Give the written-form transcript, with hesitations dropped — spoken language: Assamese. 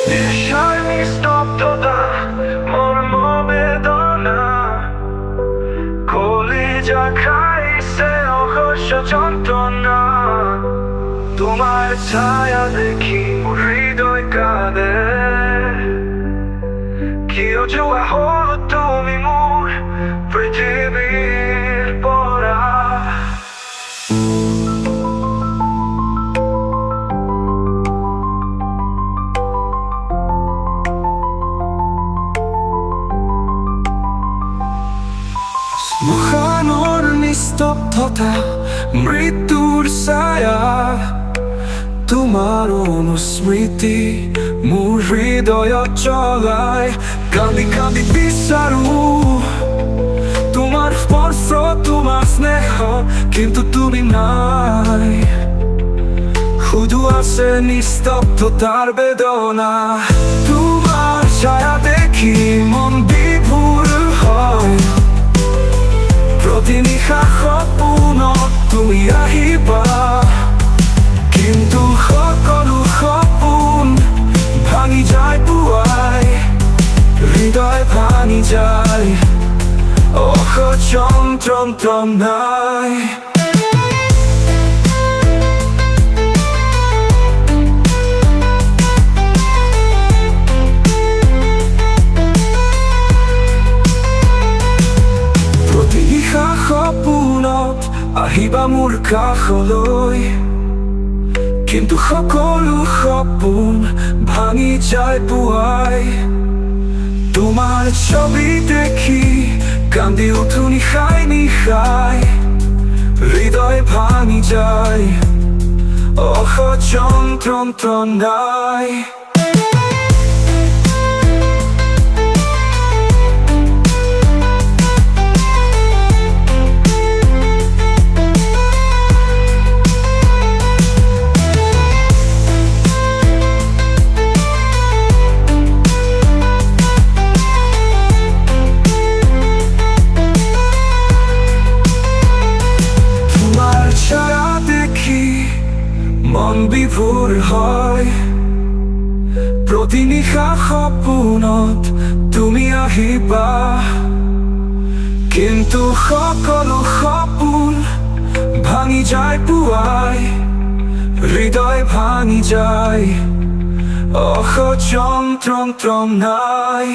নেশায় নিস্তব্ধতা মর্মবেদনা কলিজা খাইছে অহস্য যন্ত্রণা তোমার ছায়া দেখি হৃদয় কাঁদে কেউ জোয়া হলো তুমি মোর পৃথিবীর পরা মহানোর নিস্তব্ধতা মৃত্যুর ছায়া তোমাৰ অনুস্মৃতি মোৰ হৃদয়ত জ্বলায় কান্দি কান্দি বিচাৰো তোমাৰ স্পৰ্শ তোমাৰ স্নেহ কিন্তু তুমি নাই শুধু আছে নিস্তব্ধতাৰ বেদনা তোমাৰ ছায়া দেখি মন বিভোৰ হয় প্ৰতি নিশা সপোনত তুমি আহিবা কিন্তু সকলো সপোন ভাঙি যায় পুৱাই হৃদয় ভাঙি যায় যন্ত্ৰণায় প্ৰতি নিশা সপোনত আহিবা মোৰ কাষলৈ কিন্তু সকলো সপোন ভাঙি যায় পুৱাই তোমাৰ ছবি দেখি কান্দি উঠো নিশাই নিশাই হৃদয় ভাঙি যায় যন্ত্ৰণায় মন বিভোৰ হয় প্ৰতি নিশা সপোনত তুমি আহিবা কিন্তু সকলো সপোন ভাঙি যায় পুৱাই হৃদয় ভাঙি যায় যন্ত্ৰণায়